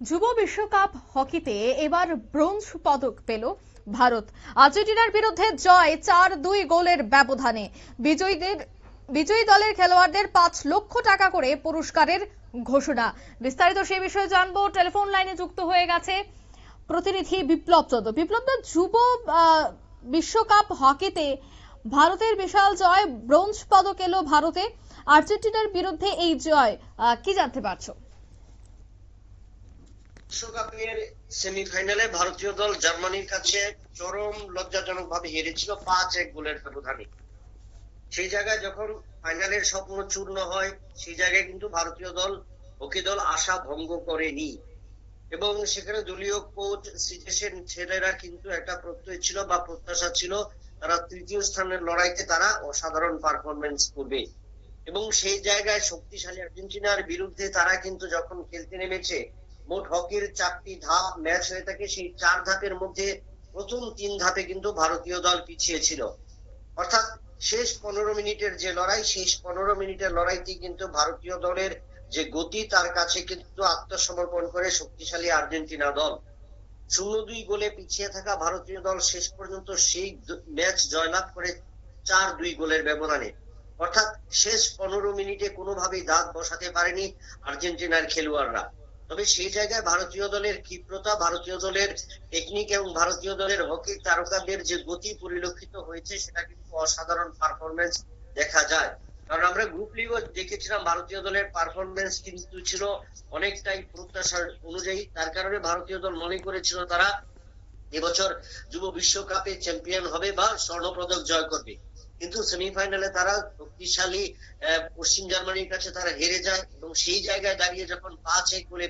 যুব বিশ্বকাপ হকিতে এবার ব্রোঞ্জ পদক পেল ভারত। আর্জেন্টিনার বিরুদ্ধে জয় 4-2 গোলের ব্যবধানে। বিজয়ী দলের খেলোয়াড়দের 5 লক্ষ টাকা করে পুরস্কারের ঘোষণা। বিস্তারিত সেই বিষয়ে জানবো। টেলিফোন লাইনে যুক্ত হয়ে গেছে প্রতিনিধি বিপ্লব চন্দ্র। বিপ্লব, যুব বিশ্বকাপ হকিতে ভারতের বিশাল জয়, ব্রোঞ্জ পদক এলো ভারতে। আর্জেন্টিনার বিরুদ্ধে এই জয় কি জানতে পারছো? বিশ্বকাপের সেমিফাইনালে ভারতীয় দল জার্মানির কাছে চরম লজ্জাজনক ভাবে হেরেছিল 5-1 গোলের ব্যবধানে। সেই জায়গায় যখন ফাইনালের স্বপ্ন চূর্ণ হয়, সেই জায়গায় কিন্তু ভারতীয় হকি দল আশা ভঙ্গ করেনি এবং সেখানে দলীয় কোচ সিজেশেন ছেলেরা কিন্তু একটা প্রত্যয় ছিল বা প্রত্যাশা ছিল তারা তৃতীয় স্থানের লড়াইতে তারা অসাধারণ পারফরমেন্স করবে এবং সেই জায়গায় শক্তিশালী আর্জেন্টিনার বিরুদ্ধে তারা কিন্তু যখন খেলতে নেমেছে, মোট হকির 4টি ধাপ ম্যাচ হয়ে থাকে। সেই 4 ধাপের মধ্যে প্রথম 3 ধাপে কিন্তু ভারতীয় দল পিছিয়ে ছিল। অর্থাৎ শেষ 15 মিনিটের যে লড়াই, শেষ 15 মিনিটের লড়াইতে কিন্তু ভারতীয় দলের যে গতি, তার কাছে কিন্তু আত্মসমর্পণ করে শক্তিশালী আর্জেন্টিনা দল। 0-2 গোলে পিছিয়ে থাকা ভারতীয় দল শেষ পর্যন্ত সেই ম্যাচ জয়লাভ করে 4-2 গোলের ব্যবধানে। অর্থাৎ শেষ 15 মিনিটে কোনোভাবেই দাঁত বসাতে পারেনি আর্জেন্টিনার খেলোয়াড়রা। তবে সেই জায়গায় ভারতীয় দলের ক্ষিপ্রতা, ভারতীয় দলের টেকনিক এবং ভারতীয় দলের হকি তারকাদের যে গতি পরিলক্ষিত হয়েছে, সেটা কিন্তু অসাধারণ পারফরমেন্স দেখা যায়। কারণ আমরা গ্রুপ লিগও দেখেছিলাম ভারতীয় দলের পারফরমেন্স কিন্তু ছিল অনেকটাই প্রত্যাশার অনুযায়ী। তার কারণে ভারতীয় দল মনে করেছিল তারা এবছর যুব বিশ্বকাপে চ্যাম্পিয়ন হবে বা স্বর্ণপদক জয় করবে। কিন্তু সেমিফাইনালে তারা শক্তিশালী পশ্চিম জার্মানির কাছে তারা হেরে যায় এবং সেই জায়গায় দাঁড়িয়ে যখন 5-1 গোলে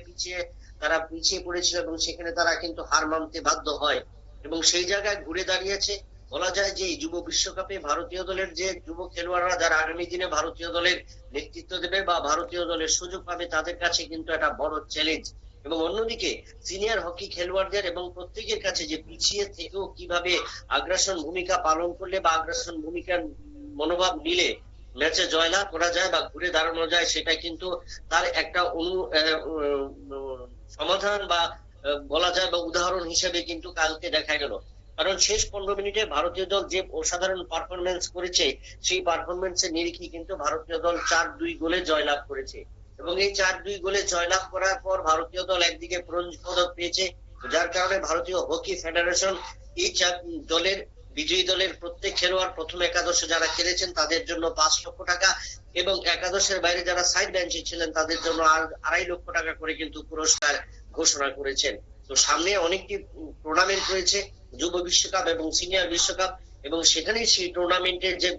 তারা পিছিয়ে পড়েছিল এবং সেখানে তারা কিন্তু হার মানতে বাধ্য হয় এবং সেই জায়গায় ঘুরে দাঁড়িয়েছে। বলা যায় যে যুব বিশ্বকাপে ভারতীয় দলের যে যুব খেলোয়াড়রা যারা আগামী দিনে ভারতীয় দলের নেতৃত্ব দেবে বা ভারতীয় দলের সুযোগ পাবে, তাদের কাছে কিন্তু একটা বড় চ্যালেঞ্জ। এবং অন্যদিকে সিনিয়র হকি খেলোয়াড়দের এবং প্রত্যেকের কাছে যে পিছিয়ে থেকেও কিভাবে আগ্রাসন ভূমিকা পালন করলে বা আগ্রাসন ভূমিকার মনোভাব নিলে ম্যাচে জয়লাভ করা যায় বা ঘুরে দাঁড়ানো যায়, সেটা কিন্তু তার একটা সমাধান বা বলা যায় বা উদাহরণ হিসেবে কিন্তু কালকে দেখা গেল। কারণ শেষ 15 মিনিটে ভারতীয় দল যে অসাধারণ পারফরমেন্স করেছে, সেই পারফরমেন্সের নিরিখে কিন্তু ভারতীয় দল 4-2 গোলে জয়লাভ করেছে এবং এই 4-2 গোলে জয়লাভ করার পর ভারতীয় দল একদিকে ব্রোঞ্জ পদক পেয়েছে, যার কারণে ভারতীয় হকি ফেডারেশন এই দলের বিজয়ী দলের প্রত্যেক খেলোয়াড় প্রথম একাদশে যারা খেলেছেন তাদের জন্য 5 লক্ষ টাকা এবং একাদশের বাইরে যারা সাইড বেঞ্চে ছিলেন তাদের জন্য 2.5 লক্ষ টাকা করে কিন্তু পুরস্কার ঘোষণা করেছেন। তো সামনে অনেকটি টুর্নামেন্ট রয়েছে, যুব বিশ্বকাপ এবং সিনিয়র বিশ্বকাপ, এবং সেখানেই সেই টুর্নামেন্টের যে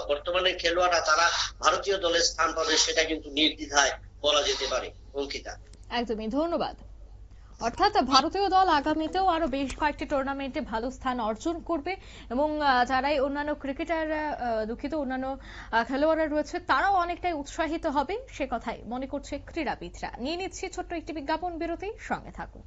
বর্তমানে খেলোয়াড়রা তারা ভারতীয় দলের স্থান পাবে সেটা কিন্তু নির্দ্বিধায় বলা যেতে পারে। অঙ্কিতা, একদমই ধন্যবাদ। অর্থাৎ ভারতীয় দল আগামীতেও আরো বেশ কয়েকটি টুর্নামেন্টে ভালো স্থান অর্জন করবে এবং যারাই অন্যান্য ক্রিকেটার অন্যান্য খেলোয়াড়রা রয়েছে তারাও অনেকটাই উৎসাহিত হবে, সে কথাই মনে করছে ক্রীড়াবিদরা। নিয়ে নিচ্ছি ছোট্ট একটি বিজ্ঞাপন বিরতি, সঙ্গে থাকুন।